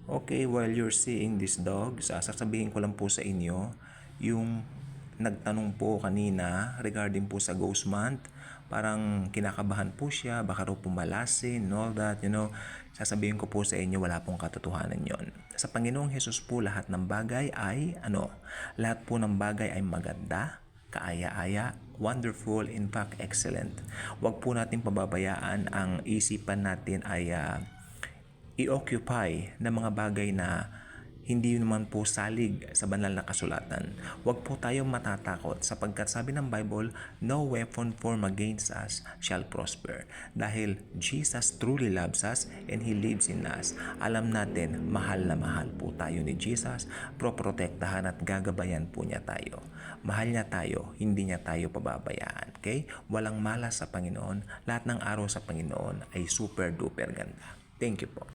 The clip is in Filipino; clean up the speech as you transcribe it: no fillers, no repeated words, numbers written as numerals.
Okay, while you're seeing this dog, sasabihin ko lang po sa inyo, yung nagtanong po kanina regarding po sa Ghost Month, parang kinakabahan po siya, baka raw pumalasin and all that, sasabihin ko po sa inyo, wala pong katotohanan yon. Sa Panginoong Hesus po, lahat ng bagay ay, lahat po ng bagay ay maganda, kaaya-aya, wonderful, in fact, excellent. Huwag po natin pababayaan ang isipan natin ay i-occupy ng mga bagay na hindi naman po salig sa banal na kasulatan. Huwag po tayong matatakot sapagkat sabi ng Bible, no weapon formed against us shall prosper. Dahil Jesus truly loves us and He lives in us. Alam natin, mahal na mahal po tayo ni Jesus, proprotektahan at gagabayan po niya tayo. Mahal niya tayo, hindi niya tayo pababayaan. Okay? Walang malas sa Panginoon. Lahat ng araw sa Panginoon ay super duper ganda. Thank you po.